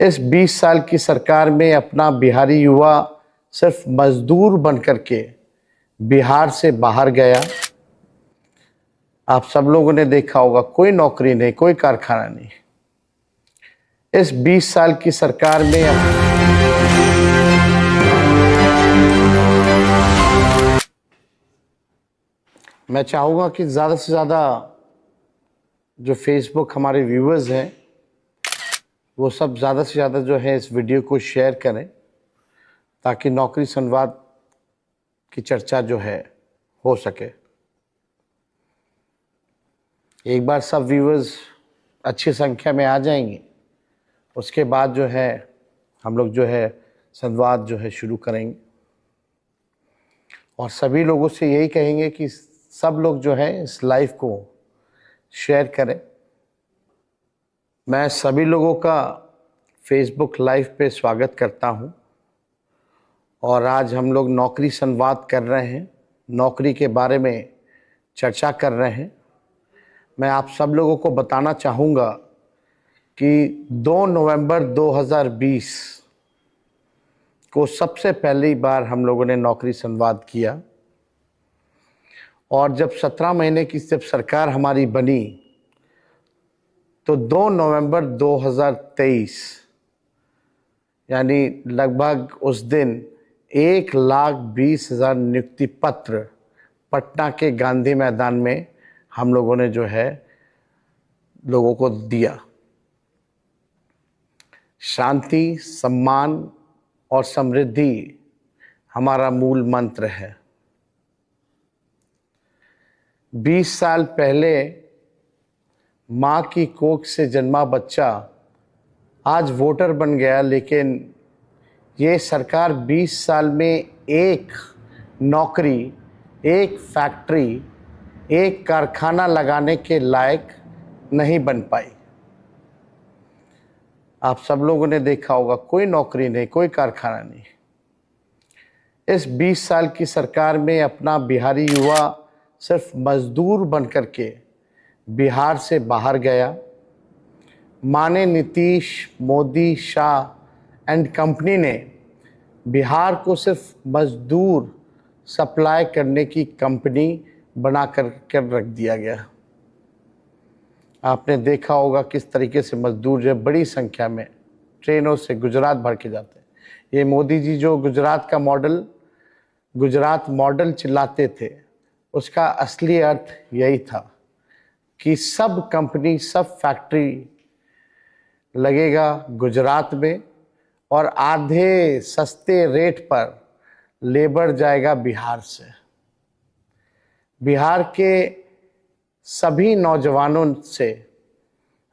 इस 20 साल की सरकार में अपना बिहारी युवा सिर्फ मजदूर बनकर के बिहार से बाहर गया। आप सब लोगों ने देखा होगा, कोई नौकरी नहीं, कोई कारखाना नहीं। इस 20 साल की सरकार में मैं चाहूँगा कि ज़्यादा से ज़्यादा जो फेसबुक हमारे व्यूअर्स हैं वो सब ज़्यादा से ज़्यादा जो है इस वीडियो को शेयर करें, ताकि नौकरी संवाद की चर्चा जो है हो सके। एक बार सब व्यूअर्स अच्छी संख्या में आ जाएंगे, उसके बाद जो है हम लोग जो है संवाद जो है शुरू करेंगे और सभी लोगों से यही कहेंगे कि सब लोग जो है इस लाइव को शेयर करें। मैं सभी लोगों का फेसबुक लाइव पे स्वागत करता हूं और आज हम लोग नौकरी संवाद कर रहे हैं, नौकरी के बारे में चर्चा कर रहे हैं। मैं आप सब लोगों को बताना चाहूँगा कि 2 नवंबर 2020 को सबसे पहली बार हम लोगों ने नौकरी संवाद किया और जब 17 महीने की जब सरकार हमारी बनी तो 2 नवंबर 2023 यानी लगभग उस दिन 1,20,000 नियुक्ति पत्र पटना के गांधी मैदान में हम लोगों ने जो है लोगों को दिया। शांति, सम्मान और समृद्धि हमारा मूल मंत्र है। 20 साल पहले माँ की कोख से जन्मा बच्चा आज वोटर बन गया, लेकिन ये सरकार 20 साल में एक नौकरी, एक फैक्ट्री, एक कारखाना लगाने के लायक नहीं बन पाई। आप सब लोगों ने देखा होगा, कोई नौकरी नहीं, कोई कारखाना नहीं। इस 20 साल की सरकार में अपना बिहारी युवा सिर्फ मजदूर बनकर के बिहार से बाहर गया। माने नीतीश, मोदी, शाह एंड कंपनी ने बिहार को सिर्फ मजदूर सप्लाई करने की कंपनी बना कर रख दिया गया। आपने देखा होगा किस तरीके से मजदूर जो बड़ी संख्या में ट्रेनों से गुजरात भर के जाते हैं। ये मोदी जी जो गुजरात मॉडल चिल्लाते थे, उसका असली अर्थ यही था कि सब कंपनी, सब फैक्ट्री लगेगा गुजरात में और आधे सस्ते रेट पर लेबर जाएगा बिहार से। बिहार के सभी नौजवानों से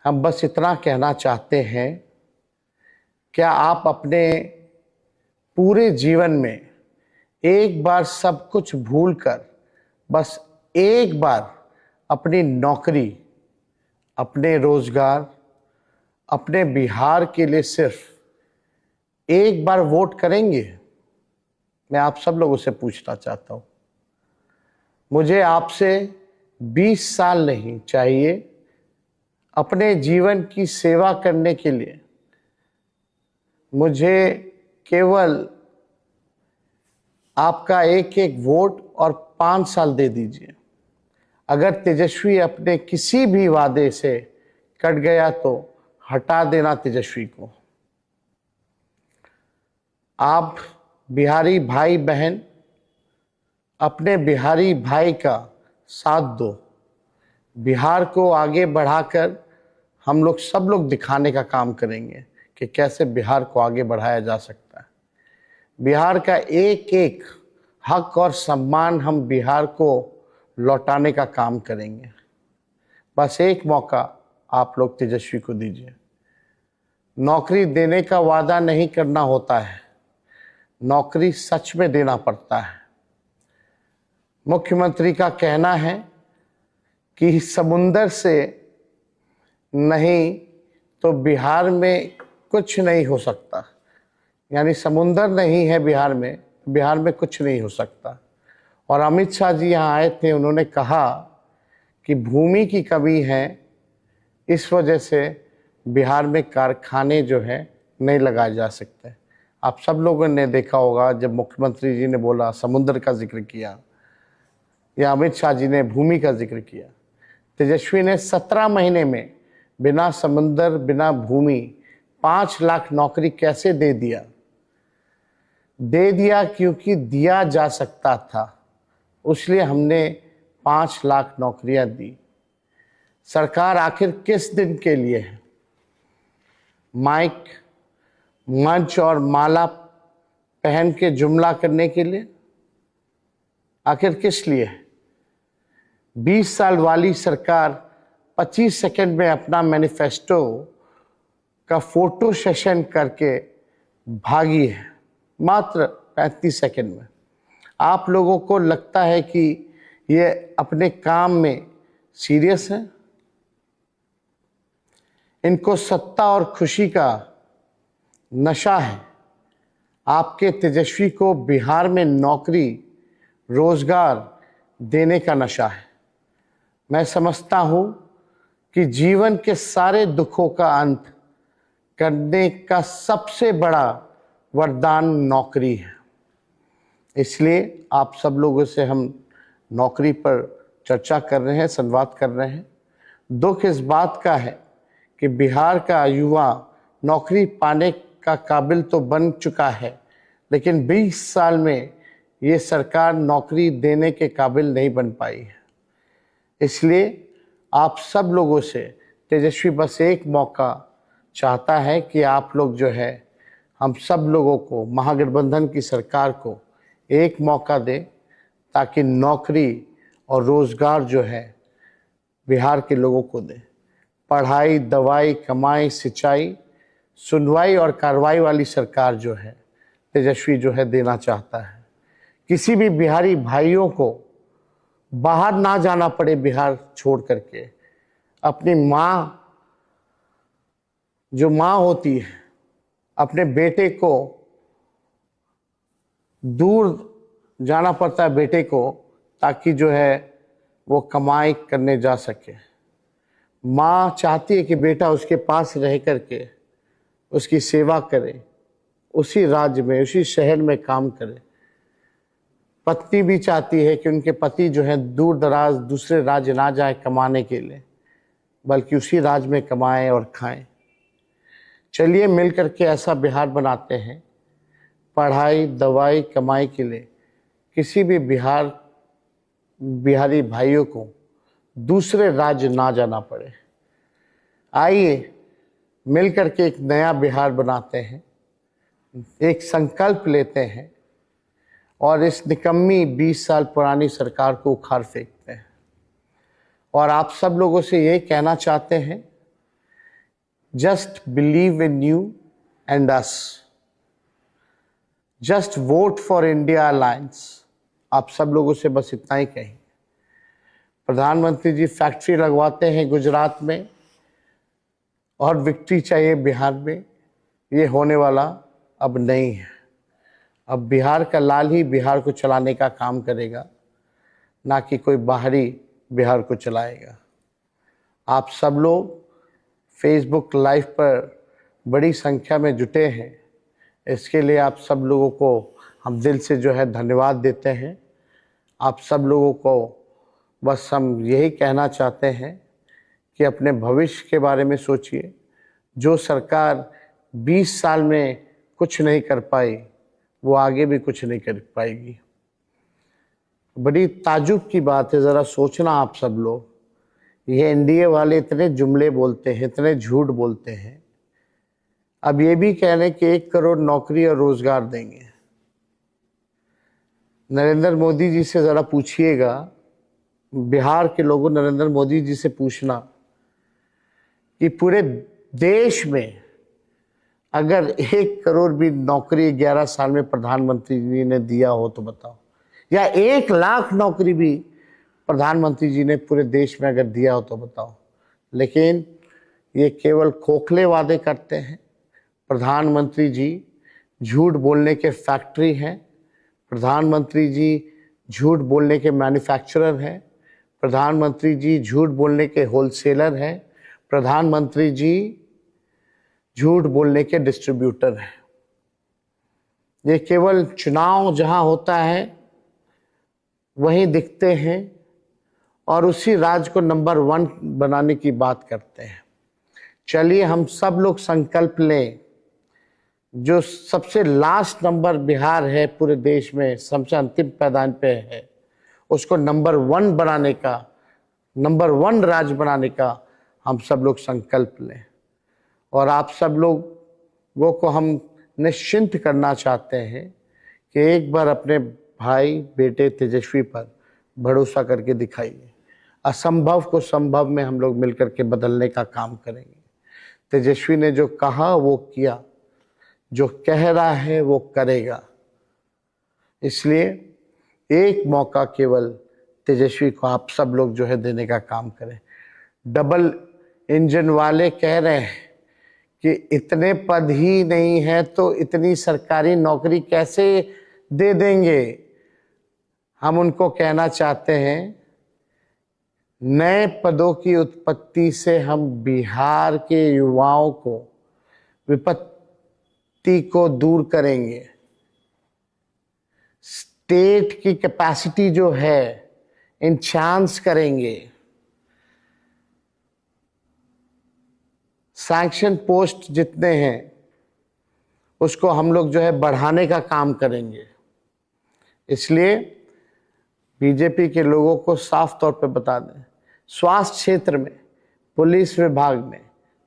हम बस इतना कहना चाहते हैं, क्या आप अपने पूरे जीवन में एक बार सब कुछ भूलकर बस एक बार अपनी नौकरी, अपने रोजगार, अपने बिहार के लिए सिर्फ एक बार वोट करेंगे? मैं आप सब लोगों से पूछना चाहता हूँ। मुझे आपसे 20 साल नहीं चाहिए अपने जीवन की सेवा करने के लिए। मुझे केवल आपका एक एक वोट और 5 साल दे दीजिए। अगर तेजस्वी अपने किसी भी वादे से कट गया तो हटा देना तेजस्वी को। आप बिहारी भाई बहन अपने बिहारी भाई का साथ दो। बिहार को आगे बढ़ाकर हम लोग सब लोग दिखाने का काम करेंगे कि कैसे बिहार को आगे बढ़ाया जा सकता है। बिहार का एक एक हक और सम्मान हम बिहार को लौटाने का काम करेंगे। बस एक मौका आप लोग तेजस्वी को दीजिए। नौकरी देने का वादा नहीं करना होता है, नौकरी सच में देना पड़ता है। मुख्यमंत्री का कहना है कि समुंदर से नहीं तो बिहार में कुछ नहीं हो सकता, यानी समुंदर नहीं है बिहार में कुछ नहीं हो सकता। और अमित शाह जी यहाँ आए थे, उन्होंने कहा कि भूमि की कमी है, इस वजह से बिहार में कारखाने जो हैं नहीं लगाए जा सकते। आप सब लोगों ने देखा होगा जब मुख्यमंत्री जी ने बोला, समुद्र का जिक्र किया, या अमित शाह जी ने भूमि का जिक्र किया, तेजस्वी ने 17 महीने में बिना समुद्र बिना भूमि 5 लाख नौकरी कैसे दे दिया? दे दिया क्योंकि दिया जा सकता था, इसलिए हमने 5 लाख नौकरियां दी। सरकार आखिर किस दिन के लिए है? माइक, मंच और माला पहन के जुमला करने के लिए? आखिर किस लिए है? 20 साल वाली सरकार 25 सेकंड में अपना मैनिफेस्टो का फोटो सेशन करके भागी है, मात्र 35 सेकंड में। आप लोगों को लगता है कि ये अपने काम में सीरियस है? इनको सत्ता और खुशी का नशा है। आपके तेजस्वी को बिहार में नौकरी रोजगार देने का नशा है। मैं समझता हूं कि जीवन के सारे दुखों का अंत करने का सबसे बड़ा वरदान नौकरी है। इसलिए आप सब लोगों से हम नौकरी पर चर्चा कर रहे हैं, संवाद कर रहे हैं। दुख इस बात का है कि बिहार का युवा नौकरी पाने का काबिल तो बन चुका है, लेकिन 20 साल में ये सरकार नौकरी देने के काबिल नहीं बन पाई है। इसलिए आप सब लोगों से तेजस्वी बस एक मौका चाहता है कि आप लोग जो है, हम सब लोगों को, महागठबंधन की सरकार को एक मौका दें, ताकि नौकरी और रोजगार जो है बिहार के लोगों को दें। पढ़ाई, दवाई, कमाई, सिंचाई, सुनवाई और कार्रवाई वाली सरकार जो है तेजस्वी जो है देना चाहता है। किसी भी बिहारी भाइयों को बाहर ना जाना पड़े बिहार छोड़ करके। अपनी माँ, जो माँ होती है, अपने बेटे को दूर जाना पड़ता है बेटे को, ताकि जो है वो कमाई करने जा सके। माँ चाहती है कि बेटा उसके पास रह करके उसकी सेवा करे, उसी राज्य में, उसी शहर में काम करे। पत्नी भी चाहती है कि उनके पति जो है दूर दराज दूसरे राज्य ना जाए कमाने के लिए, बल्कि उसी राज्य में कमाएं और खाएं। चलिए मिलकर के ऐसा बिहार बनाते हैं, पढ़ाई, दवाई, कमाई के लिए किसी भी बिहारी भाइयों को दूसरे राज्य ना जाना पड़े। आइए मिलकर के एक नया बिहार बनाते हैं, एक संकल्प लेते हैं और इस निकम्मी 20 साल पुरानी सरकार को उखाड़ फेंकते हैं। और आप सब लोगों से ये कहना चाहते हैं, just believe in you and us, just vote for India alliance. आप सब लोगों से बस इतना ही कहें। प्रधानमंत्री जी फैक्ट्री लगवाते हैं गुजरात में और विक्ट्री चाहिए बिहार में, ये होने वाला अब नहीं है। अब बिहार का लाल ही बिहार को चलाने का काम करेगा, ना कि कोई बाहरी बिहार को चलाएगा। आप सब लोग फेसबुक लाइव पर बड़ी संख्या में जुटे हैं, इसके लिए आप सब लोगों को हम दिल से जो है धन्यवाद देते हैं। आप सब लोगों को बस हम यही कहना चाहते हैं कि अपने भविष्य के बारे में सोचिए। जो सरकार 20 साल में कुछ नहीं कर पाई, वो आगे भी कुछ नहीं कर पाएगी। बड़ी ताज्जुब की बात है, ज़रा सोचना आप सब लोग। ये एनडीए वाले इतने जुमले बोलते हैं, इतने झूठ बोलते हैं, अब ये भी कह रहे हैं कि 1 करोड़ नौकरी और रोजगार देंगे। नरेंद्र मोदी जी से ज़रा पूछिएगा, बिहार के लोगों, नरेंद्र मोदी जी से पूछना कि पूरे देश में अगर 1 करोड़ भी नौकरी 11 साल में प्रधानमंत्री जी ने दिया हो तो बताओ, या 1 लाख नौकरी भी प्रधानमंत्री जी ने पूरे देश में अगर दिया हो तो बताओ। लेकिन ये केवल खोखले वादे करते हैं। प्रधानमंत्री जी झूठ बोलने के फैक्ट्री हैं, प्रधानमंत्री जी झूठ बोलने के मैन्युफैक्चरर हैं, प्रधानमंत्री जी झूठ बोलने के होलसेलर हैं, प्रधानमंत्री जी झूठ बोलने के डिस्ट्रीब्यूटर हैं। ये केवल चुनाव जहां होता है वहीं दिखते हैं और उसी राज्य को नंबर 1 बनाने की बात करते हैं। चलिए हम सब लोग संकल्प लें, जो सबसे लास्ट नंबर बिहार है पूरे देश में, सबसे अंतिम पैदान पे है, उसको नंबर 1 बनाने का, नंबर 1 राज्य बनाने का हम सब लोग संकल्प लें। और आप सब लोगों को हम निश्चिंत करना चाहते हैं कि एक बार अपने भाई बेटे तेजस्वी पर भरोसा करके दिखाइए। असंभव को संभव में हम लोग मिलकर के बदलने का काम करेंगे। तेजस्वी ने जो कहा वो किया, जो कह रहा है वो करेगा। इसलिए एक मौका केवल तेजस्वी को आप सब लोग जो है देने का काम करें। डबल इंजन वाले कह रहे हैं कि इतने पद ही नहीं है तो इतनी सरकारी नौकरी कैसे दे देंगे। हम उनको कहना चाहते हैं, नए पदों की उत्पत्ति से हम बिहार के युवाओं को विपत्ति को दूर करेंगे। स्टेट की कैपेसिटी जो है इनचांस करेंगे। सैंक्शन पोस्ट जितने हैं उसको हम लोग जो है बढ़ाने का काम करेंगे। इसलिए बीजेपी के लोगों को साफ तौर पे बता दें, स्वास्थ्य क्षेत्र में, पुलिस विभाग में,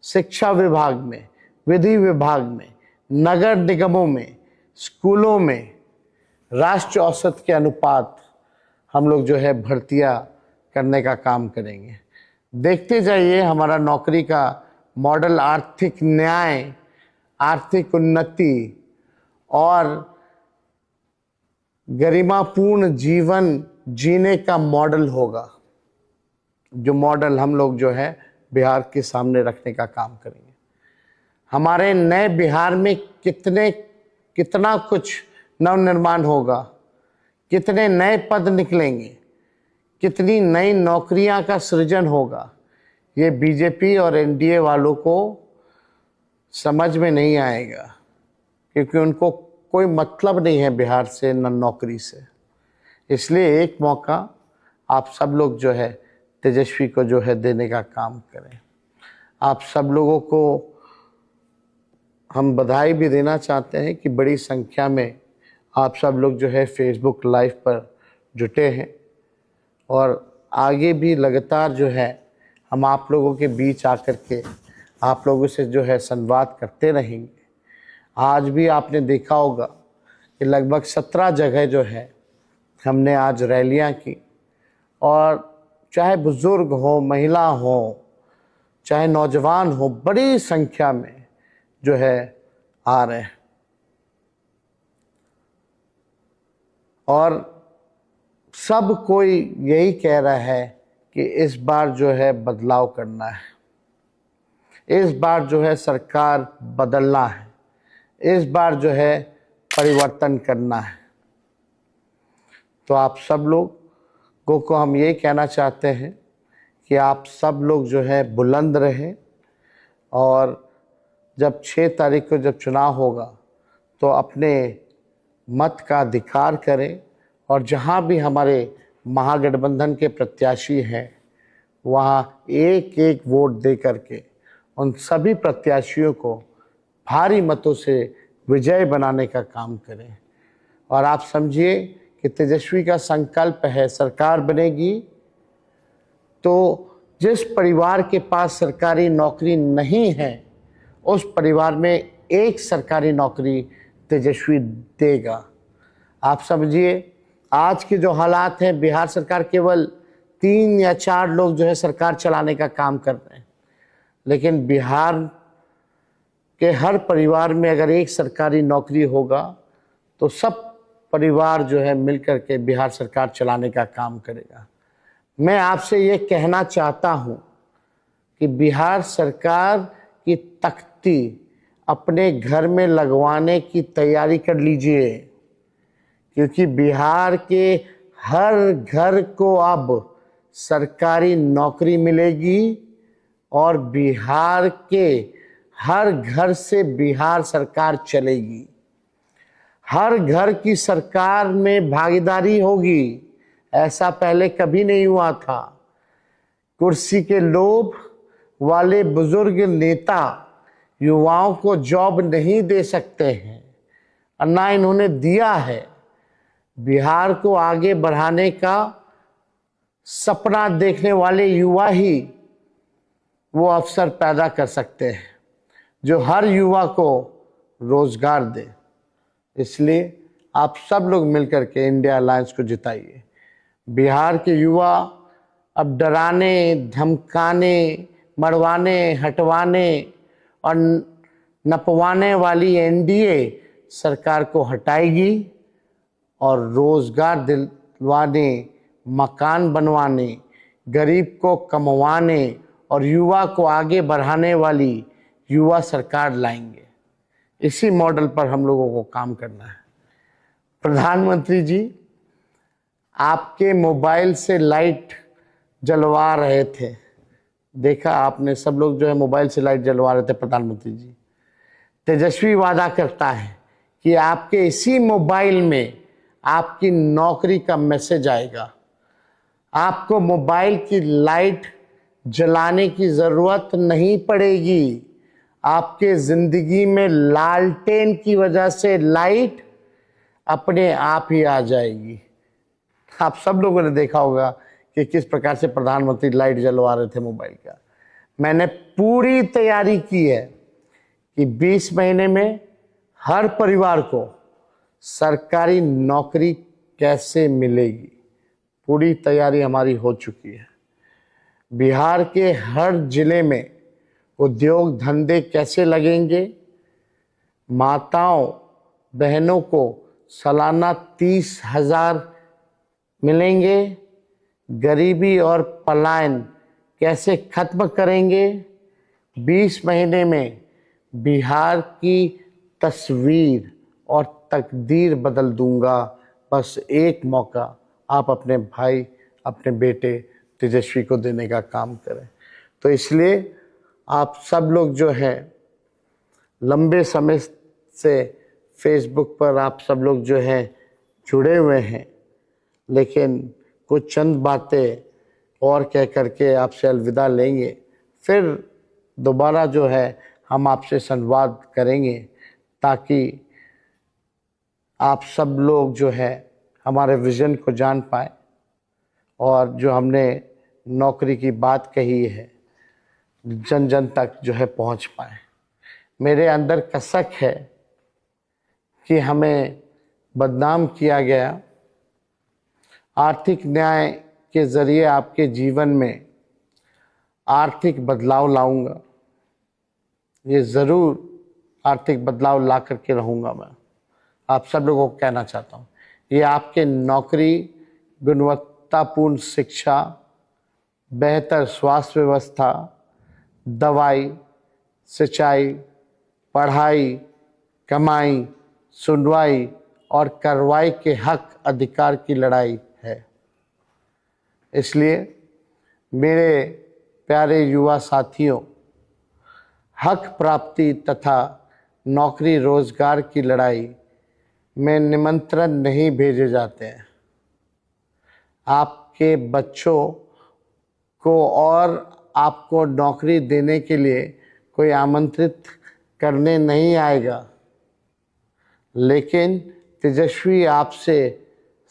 शिक्षा विभाग में, विधि विभाग में, नगर निगमों में, स्कूलों में राष्ट्रीय औसत के अनुपात हम लोग जो है भर्तियां करने का काम करेंगे। देखते जाइए हमारा नौकरी का मॉडल आर्थिक न्याय, आर्थिक उन्नति और गरिमापूर्ण जीवन जीने का मॉडल होगा, जो मॉडल हम लोग जो है बिहार के सामने रखने का काम करेंगे। हमारे नए बिहार में कितना कुछ नवनिर्माण होगा, कितने नए पद निकलेंगे, कितनी नई नौकरियां का सृजन होगा, ये बीजेपी और एनडीए वालों को समझ में नहीं आएगा, क्योंकि उनको कोई मतलब नहीं है बिहार से न नौकरी से। इसलिए एक मौका आप सब लोग जो है तेजस्वी को जो है देने का काम करें। आप सब लोगों को हम बधाई भी देना चाहते हैं कि बड़ी संख्या में आप सब लोग जो है फेसबुक लाइव पर जुटे हैं और आगे भी लगातार जो है हम आप लोगों के बीच आकर के आप लोगों से जो है संवाद करते रहेंगे। आज भी आपने देखा होगा कि लगभग 17 जगह जो है हमने आज रैलियां की, और चाहे बुजुर्ग हो, महिला हो, चाहे नौजवान हो, बड़ी संख्या में जो है आ रहे हैं। और सब कोई यही कह रहा है कि इस बार जो है बदलाव करना है, इस बार जो है सरकार बदलना है, इस बार जो है परिवर्तन करना है। तो आप सब लोगों को हम ये कहना चाहते हैं कि आप सब लोग जो है बुलंद रहें, और जब 6 तारीख को जब चुनाव होगा तो अपने मत का अधिकार करें, और जहां भी हमारे महागठबंधन के प्रत्याशी हैं वहां एक एक वोट दे करके उन सभी प्रत्याशियों को भारी मतों से विजय बनाने का काम करें। और आप समझिए कि तेजस्वी का संकल्प है, सरकार बनेगी तो जिस परिवार के पास सरकारी नौकरी नहीं है उस परिवार में एक सरकारी नौकरी तेजस्वी देगा। आप समझिए आज के जो हालात हैं, बिहार सरकार केवल 3 या 4 लोग जो है सरकार चलाने का काम कर रहे हैं, लेकिन बिहार के हर परिवार में अगर एक सरकारी नौकरी होगा तो सब परिवार जो है मिलकर के बिहार सरकार चलाने का काम करेगा। मैं आपसे ये कहना चाहता हूँ कि बिहार सरकार की तख्ती अपने घर में लगवाने की तैयारी कर लीजिए, क्योंकि बिहार के हर घर को अब सरकारी नौकरी मिलेगी और बिहार के हर घर से बिहार सरकार चलेगी, हर घर की सरकार में भागीदारी होगी। ऐसा पहले कभी नहीं हुआ था। कुर्सी के लोभ वाले बुजुर्ग नेता युवाओं को जॉब नहीं दे सकते हैं, और ना इन्होंने दिया है। बिहार को आगे बढ़ाने का सपना देखने वाले युवा ही वो अवसर पैदा कर सकते हैं जो हर युवा को रोजगार दे। इसलिए आप सब लोग मिलकर के इंडिया अलायंस को जिताइए। बिहार के युवा अब डराने, धमकाने, मरवाने, हटवाने और नपवाने वाली एनडीए सरकार को हटाएगी और रोजगार दिलवाने, मकान बनवाने, गरीब को कमवाने और युवा को आगे बढ़ाने वाली युवा सरकार लाएंगे। इसी मॉडल पर हम लोगों को काम करना है। प्रधानमंत्री जी, आपके मोबाइल से लाइट जलवा रहे थे, देखा आपने, सब लोग जो है मोबाइल से लाइट जलवा रहे थे। प्रधानमंत्री जी, तेजस्वी वादा करता है कि आपके इसी मोबाइल में आपकी नौकरी का मैसेज आएगा। आपको मोबाइल की लाइट जलाने की जरूरत नहीं पड़ेगी। आपके जिंदगी में लालटेन की वजह से लाइट अपने आप ही आ जाएगी। आप सब लोगों ने देखा होगा कि किस प्रकार से प्रधानमंत्री लाइट जलवा रहे थे मोबाइल का। मैंने पूरी तैयारी की है कि 20 महीने में हर परिवार को सरकारी नौकरी कैसे मिलेगी। पूरी तैयारी हमारी हो चुकी है। बिहार के हर जिले में उद्योग धंधे कैसे लगेंगे, माताओं बहनों को सालाना 30,000 मिलेंगे, गरीबी और पलायन कैसे खत्म करेंगे। 20 महीने में बिहार की तस्वीर और तकदीर बदल दूंगा। बस एक मौका आप अपने भाई, अपने बेटे तेजस्वी को देने का काम करें। तो इसलिए आप सब लोग जो हैं लंबे समय से फेसबुक पर आप सब लोग जो हैं जुड़े हुए हैं, लेकिन कुछ चंद बातें और कह करके आपसे अलविदा लेंगे। फिर दोबारा जो है हम आपसे संवाद करेंगे ताकि आप सब लोग जो है हमारे विज़न को जान पाए और जो हमने नौकरी की बात कही है जन जन तक जो है पहुंच पाए। मेरे अंदर कसक है कि हमें बदनाम किया गया। आर्थिक न्याय के ज़रिए आपके जीवन में आर्थिक बदलाव लाऊंगा। ये ज़रूर आर्थिक बदलाव ला करके रहूँगा। मैं आप सब लोगों को कहना चाहता हूँ, ये आपके नौकरी, गुणवत्तापूर्ण शिक्षा, बेहतर स्वास्थ्य व्यवस्था, दवाई, सिंचाई, पढ़ाई, कमाई, सुनवाई और कार्रवाई के हक अधिकार की लड़ाई है। इसलिए मेरे प्यारे युवा साथियों, हक प्राप्ति तथा नौकरी रोजगार की लड़ाई में निमंत्रण नहीं भेजे जाते हैं। आपके बच्चों को और आपको नौकरी देने के लिए कोई आमंत्रित करने नहीं आएगा, लेकिन तेजस्वी आपसे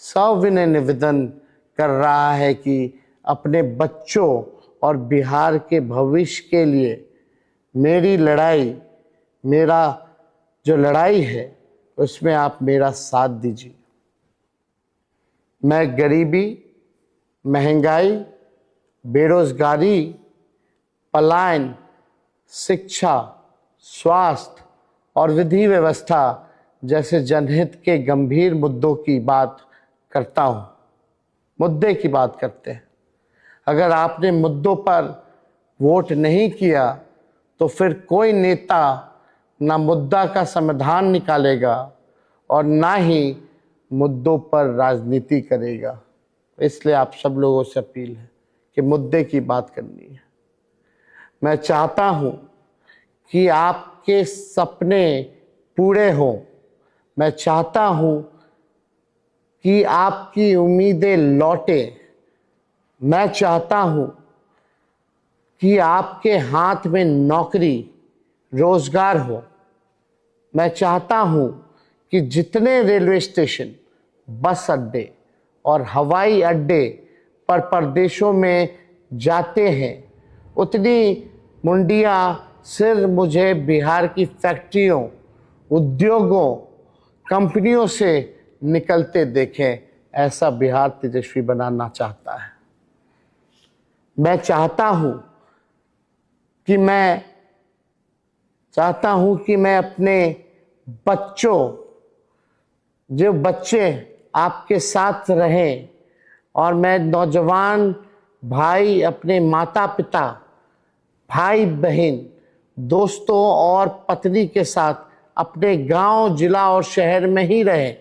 सविनय निवेदन कर रहा है कि अपने बच्चों और बिहार के भविष्य के लिए मेरी लड़ाई, मेरा जो लड़ाई है उसमें आप मेरा साथ दीजिए। मैं गरीबी, महंगाई, बेरोजगारी, पलायन, शिक्षा, स्वास्थ्य और विधि व्यवस्था जैसे जनहित के गंभीर मुद्दों की बात करता हूँ। मुद्दे की बात करते हैं। अगर आपने मुद्दों पर वोट नहीं किया तो फिर कोई नेता ना मुद्दा का समाधान निकालेगा और ना ही मुद्दों पर राजनीति करेगा। इसलिए आप सब लोगों से अपील है कि मुद्दे की बात करनी है। मैं चाहता हूँ कि आपके सपने पूरे हों। मैं चाहता हूं कि आपकी उम्मीदें लौटे। मैं चाहता हूं कि आपके हाथ में नौकरी, रोजगार हो। मैं चाहता हूं कि जितने रेलवे स्टेशन, बस अड्डे और हवाई अड्डे पर परदेशों में जाते हैं, उतनी मुंडियां सिर मुझे बिहार की फैक्ट्रियों, उद्योगों, कंपनियों से निकलते देखें। ऐसा बिहार तेजस्वी बनाना चाहता है। मैं चाहता हूं कि मैं अपने बच्चों, जो बच्चे आपके साथ रहें, और मैं नौजवान भाई अपने माता पिता, भाई बहन, दोस्तों और पत्नी के साथ अपने गांव, जिला और शहर में ही रहें।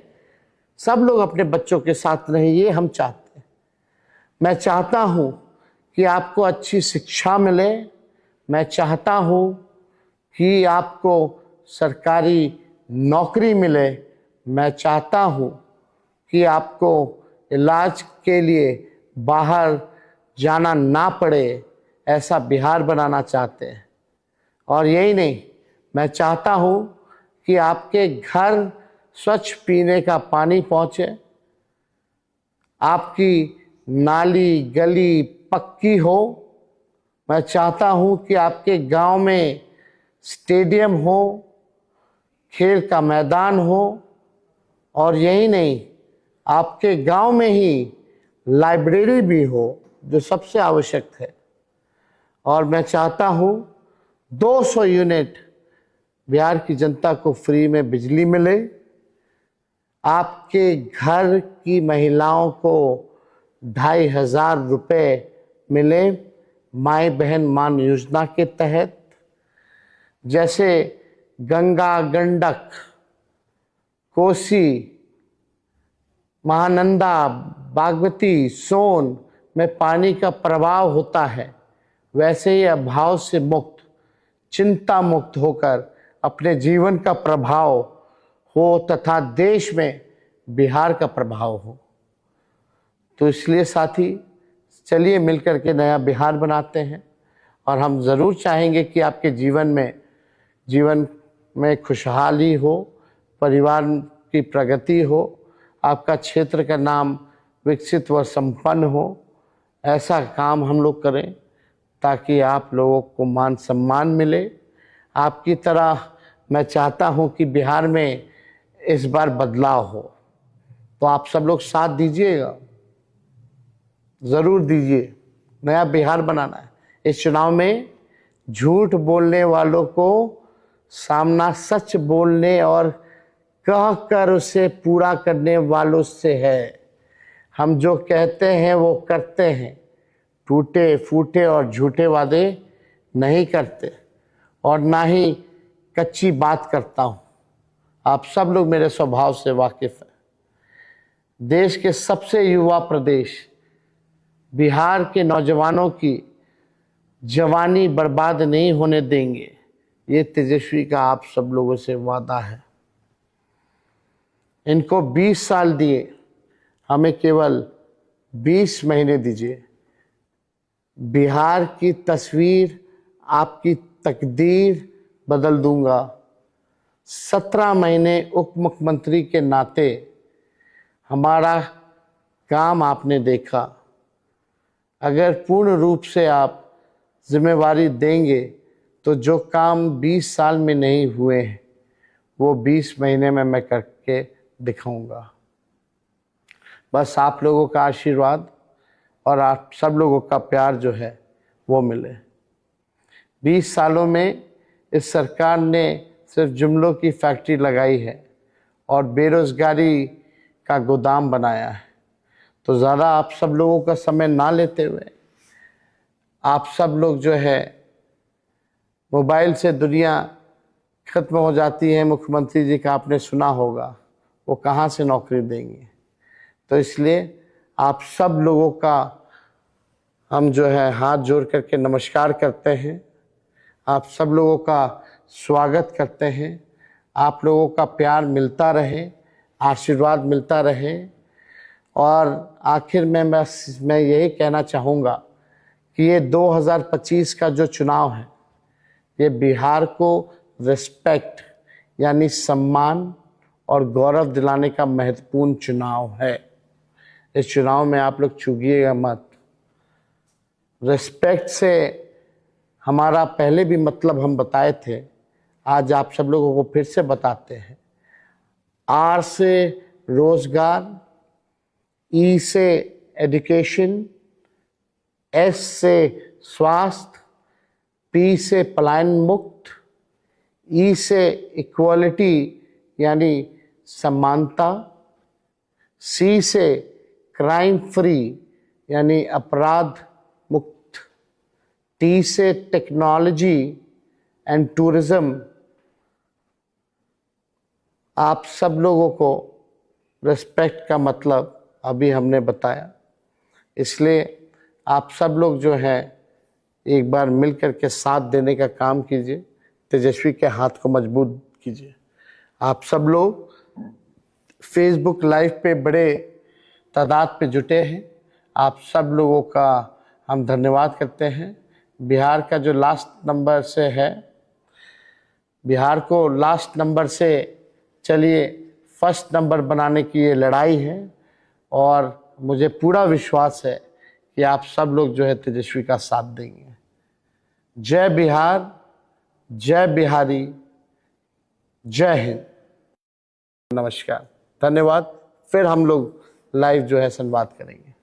सब लोग अपने बच्चों के साथ रहें, ये हम चाहते हैं। मैं चाहता हूं कि आपको अच्छी शिक्षा मिले। मैं चाहता हूं कि आपको सरकारी नौकरी मिले। मैं चाहता हूं कि आपको इलाज के लिए बाहर जाना ना पड़े। ऐसा बिहार बनाना चाहते हैं। और यही नहीं, मैं चाहता हूं कि आपके घर स्वच्छ पीने का पानी पहुंचे, आपकी नाली गली पक्की हो। मैं चाहता हूं कि आपके गांव में स्टेडियम हो, खेल का मैदान हो। और यही नहीं, आपके गांव में ही लाइब्रेरी भी हो, जो सबसे आवश्यक है। और मैं चाहता हूं 200 यूनिट बिहार की जनता को फ्री में बिजली मिले। आपके घर की महिलाओं को 2,500 रुपये मिले माई बहन मान योजना के तहत। जैसे गंगा, गंडक, कोसी, महानंदा, बागमती, सोन में पानी का प्रवाह होता है, वैसे ही अभाव से मुक्त, चिंता मुक्त होकर अपने जीवन का प्रभाव हो तथा देश में बिहार का प्रभाव हो। तो इसलिए साथी, चलिए मिलकर के नया बिहार बनाते हैं। और हम ज़रूर चाहेंगे कि आपके जीवन में खुशहाली हो, परिवार की प्रगति हो, आपका क्षेत्र का नाम विकसित व संपन्न हो। ऐसा काम हम लोग करें ताकि आप लोगों को मान सम्मान मिले। आपकी तरह मैं चाहता हूं कि बिहार में इस बार बदलाव हो। तो आप सब लोग साथ दीजिएगा, ज़रूर दीजिए। नया बिहार बनाना है। इस चुनाव में झूठ बोलने वालों को सामना सच बोलने और कह कर उसे पूरा करने वालों से है। हम जो कहते हैं वो करते हैं, टूटे फूटे और झूठे वादे नहीं करते, और ना ही कच्ची बात करता हूँ। आप सब लोग मेरे स्वभाव से वाकिफ हैं। देश के सबसे युवा प्रदेश बिहार के नौजवानों की जवानी बर्बाद नहीं होने देंगे, ये तेजस्वी का आप सब लोगों से वादा है। इनको 20 साल दिए, हमें केवल 20 महीने दीजिए। बिहार की तस्वीर, आपकी तकदीर बदल दूंगा। 17 महीने उप मुख्यमंत्री के नाते हमारा काम आपने देखा। अगर पूर्ण रूप से आप जिम्मेवारी देंगे तो जो काम 20 साल में नहीं हुए हैं वो 20 महीने में मैं करके दिखाऊंगा। बस आप लोगों का आशीर्वाद और आप सब लोगों का प्यार जो है वो मिले। 20 सालों में इस सरकार ने सिर्फ जुमलों की फैक्ट्री लगाई है और बेरोजगारी का गोदाम बनाया है। तो ज़्यादा आप सब लोगों का समय ना लेते हुए, आप सब लोग जो है, मोबाइल से दुनिया ख़त्म हो जाती है। मुख्यमंत्री जी का आपने सुना होगा, वो कहाँ से नौकरी देंगे। तो इसलिए आप सब लोगों का हम जो है हाथ जोड़ करके नमस्कार करते हैं। आप सब लोगों का स्वागत करते हैं। आप लोगों का प्यार मिलता रहे, आशीर्वाद मिलता रहे। और आखिर में मैं यही कहना चाहूँगा कि ये 2025 का जो चुनाव है, ये बिहार को रिस्पेक्ट यानी सम्मान और गौरव दिलाने का महत्वपूर्ण चुनाव है। इस चुनाव में आप लोग चूकिएगा मत। रिस्पेक्ट से हमारा पहले भी मतलब हम बताए थे, आज आप सब लोगों को फिर से बताते हैं। आर से रोजगार, ई से एजुकेशन, एस से स्वास्थ्य, पी से पलायन मुक्त, ई से इक्वालिटी यानी समानता, सी से क्राइम फ्री यानी अपराध मुक्त, टी से टेक्नोलॉजी एंड टूरिज्म। आप सब लोगों को रिस्पेक्ट का मतलब अभी हमने बताया, इसलिए आप सब लोग जो हैं एक बार मिल कर के साथ देने का काम कीजिए, तेजस्वी के हाथ को मजबूत कीजिए। आप सब लोग फेसबुक लाइव पे बड़े तादाद पे जुटे हैं, आप सब लोगों का हम धन्यवाद करते हैं। बिहार का जो लास्ट नंबर से है, बिहार को लास्ट नंबर से चलिए फर्स्ट नंबर बनाने की ये लड़ाई है, और मुझे पूरा विश्वास है कि आप सब लोग जो है तेजस्वी का साथ देंगे। जय बिहार, जय बिहारी, जय हिंद, नमस्कार, धन्यवाद। फिर हम लोग लाइव जो है संवाद करेंगे।